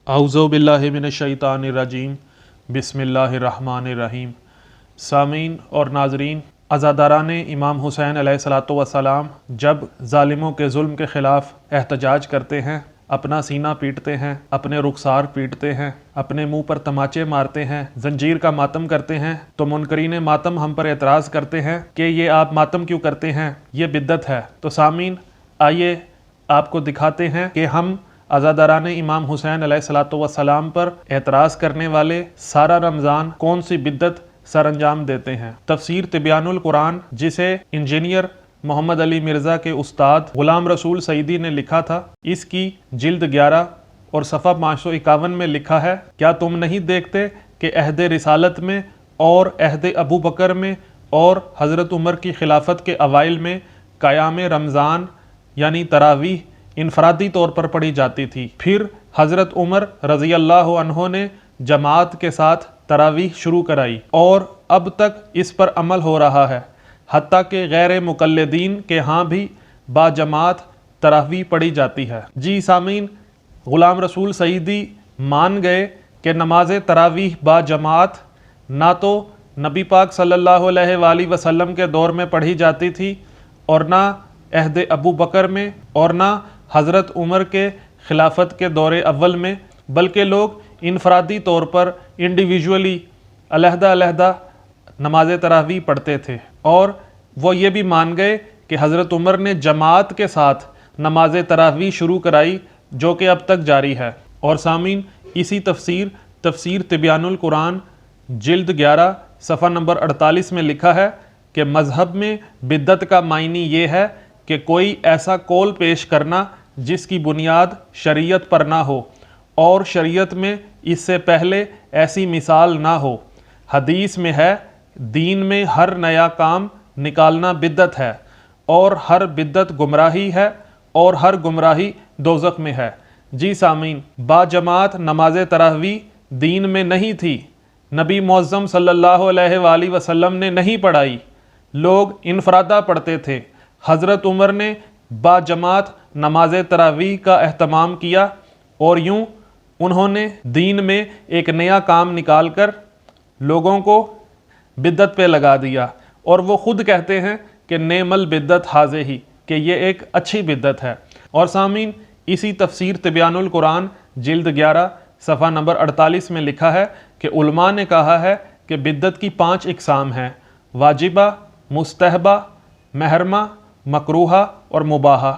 औज़ु बिल्लाहि मिनश्शैतानिर्रजीम बिस्मिल्लाहिर्रहमानिर्रहीम। सामीन और नाज़रीन, अज़ादारान इमाम हुसैन अलैहिस्सलातु वस्सलाम जब ज़ालिमों के जुल्म के ख़िलाफ़ एहतजाज करते हैं, अपना सीना पीटते हैं, अपने रुखसार पीटते हैं, अपने मुंह पर तमाचे मारते हैं, जंजीर का मातम करते हैं, तो मुनकरीन मातम हम पर एतराज़ करते हैं कि ये आप मातम क्यों करते हैं, ये बिद्दत है। तो सामीन, आइए आपको दिखाते हैं कि हम अज़ादारान इमाम हुसैन अलैहिस्सलातु वस्सलाम पर एतराज़ करने वाले सारा रमज़ान कौन सी बिद्दत सर अंजाम देते हैं। तफसीर तिब्यानुल कुरान, जिसे इंजीनियर मोहम्मद अली मिर्ज़ा के उस्ताद ग़ुलाम रसूल सईदी ने लिखा था, इसकी जिल्द 11 और सफ़ा 551 में लिखा है, क्या तुम नहीं देखते कि अहद रिसालत में और अहद अबू बकर में और हज़रत उमर की खिलाफत के अवाइल में क़याम रमज़ान यानी तरावीह इनफरादी तौर पर पढ़ी जाती थी। फिर हज़रत उमर रज़ी अल्लाह अन्हो ने जमात के साथ तरावीह शुरू कराई और अब तक इस पर अमल हो रहा है, हत्ता कि गैर मुक़ल्लिदीन के यहाँ भी बाजमात तरावीह पढ़ी जाती है। जी सामीन, ग़ुलाम रसूल सईदी मान गए कि नमाज तरावीह बाजमात ना तो नबी पाक सल्लल्लाहु अलैहि वसल्लम के दौर में पढ़ी जाती थी और ना अहद अबू बकर में और ना हज़रत उमर के खिलाफत के दौरे अव्वल में, बल्कि लोग इनफरादी तौर पर इंडिविजुअली अलहदा नमाज तरावीह पढ़ते थे। और वो ये भी मान गए कि हज़रत उमर ने जमात के साथ नमाज तरावीह शुरू कराई, जो कि अब तक जारी है। और सामीन, इसी तफसीर तिब्यानुल कुरान जिल्द 11 सफ़ा नंबर 48 में लिखा है कि मज़हब में बिद्दत का मायनी ये है कि कोई ऐसा कौल पेश करना जिसकी बुनियाद शरीयत पर ना हो और शरीयत में इससे पहले ऐसी मिसाल ना हो। हदीस में है, दीन में हर नया काम निकालना बिद्दत है और हर बिद्दत गुमराही है और हर गुमराही दोज़ख में है। जी सामीन, बाजमात नमाज तरावीह दीन में नहीं थी, नबी मुअज़्ज़म सल्लल्लाहु अलैहि वसल्लम ने नहीं पढ़ाई, लोग इनफरादा पढ़ते थे। हज़रत उमर ने बाजमात नमाज तरावीह का एहतमाम किया और यूँ उन्होंने दीन में एक नया काम निकाल कर लोगों को बिद्दत पे लगा दिया। और वो ख़ुद कहते हैं कि नेमल बिद्दत हाज़े ही, कि ये एक अच्छी बिद्दत है। और सामीन, इसी तफसीर तिब्यानुल कुरान जिल्द 11 सफ़ा नंबर 48 में लिखा है कि उलमा ने कहा है कि बिद्दत की 5 इक़साम हैं: वाजिबा, मुस्तहबा, महरमा, मकरूहा और मुबाहा।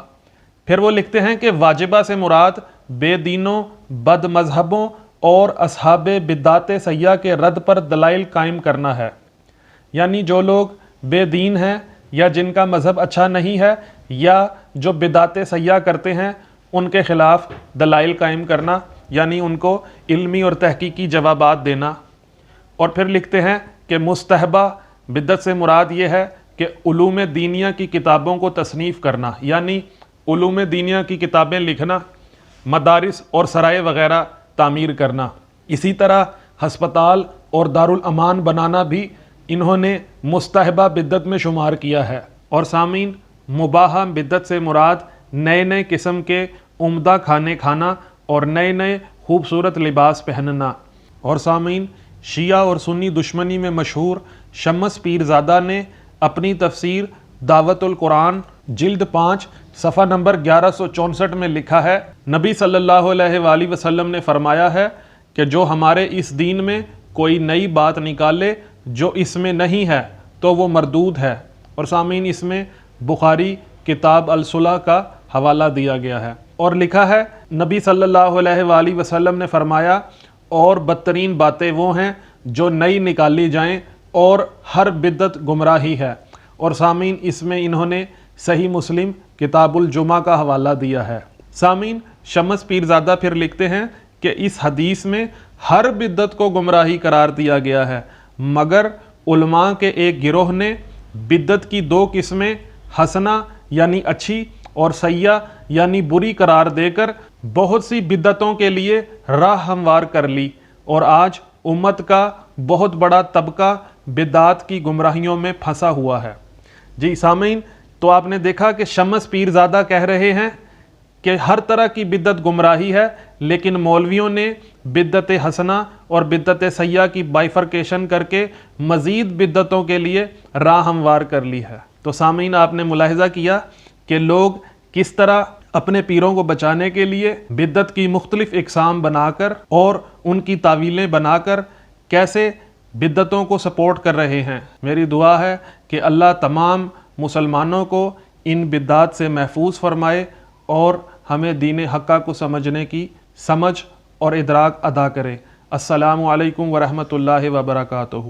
फिर वो लिखते हैं कि वाजिबा से मुराद बेदीनों, बद मज़हबों और असहाबे बिद्दात सय्या के रद्द पर दलाइल कायम करना है, यानी जो लोग बेदीन हैं या जिनका मज़हब अच्छा नहीं है या जो बिद्दात सय्या करते हैं, उनके ख़िलाफ़ दलाइल कायम करना, यानी उनको इल्मी और तहकीकी जवाबात देना। और फिर लिखते हैं कि मुस्तहबा बिद्दत से मुराद ये है कि उलूम दीनिया की किताबों को तसनीफ़ करना, यानी उलूम दीनिया की किताबें लिखना, मदारिस और सराय वग़ैरह तामीर करना। इसी तरह हस्पताल और दारुल अमान बनाना भी इन्होंने मुस्तहबा बिद्दत में शुमार किया है। और सामीन, मुबाहा बिद्दत से मुराद नए नए किस्म के उम्दा खाने खाना और नए नए खूबसूरत लिबास पहनना। और सामीन, शिया और सुन्नी दुश्मनी में मशहूर शम्स पीरज़ादा ने अपनी तफसीर दावतुल कुरान जिल्द 5 सफ़ा नंबर 1164 में लिखा है, नबी सल्लल्लाहु अलैहि वसल्लम ने फरमाया है कि जो हमारे इस दीन में कोई नई बात निकाले जो इसमें नहीं है तो वो मरदूद है। और सामीन, इसमें बुखारी किताब अल-सुलह का हवाला दिया गया है। और लिखा है, नबी सल्लल्लाहु अलैहि वसल्लम ने फरमाया, और बदतरीन बातें वो हैं जो नई निकाली जाएं और हर बिद्दत गुमराही है। और सामीन, इसमें इन्होंने सही मुस्लिम किताबुल जुमा का हवाला दिया है। सामीन, शम्स पीरज़ादा फिर लिखते हैं कि इस हदीस में हर बिद्दत को गुमराही करार दिया गया है, मगर उलमा के एक गिरोह ने बिद्दत की 2 किस्में हसना यानी अच्छी और सय्या यानी बुरी करार देकर बहुत सी बिद्दतों के लिए राह हमवार कर ली, और आज उम्मत का बहुत बड़ा तबका बिद्दात की गुमराहियों में फंसा हुआ है। जी सामीन, तो आपने देखा कि शम्स पीरज़ादा कह रहे हैं कि हर तरह की बिद्दत गुमराही है, لیکن مولویوں نے بدعت حسنہ اور بدعت سیئہ کی بائیفرکیشن کر کے مزید بدعتوں کے لیے راہ ہموار کر لی ہے۔ تو سامعین، آپ نے ملاحظہ کیا کہ لوگ کس طرح اپنے پیروں کو بچانے کے لیے بدعت کی مختلف اقسام بنا کر اور ان کی تعویلیں بنا کر کیسے بدعتوں کو سپورٹ کر رہے ہیں۔ میری دعا ہے کہ اللہ تمام مسلمانوں کو ان بدعات سے محفوظ فرمائے اور ہمیں دین حقہ کو سمجھنے کی سمجھ اور ادراک عطا کرے۔ السلام علیکم ورحمۃ اللہ وبرکاتہ۔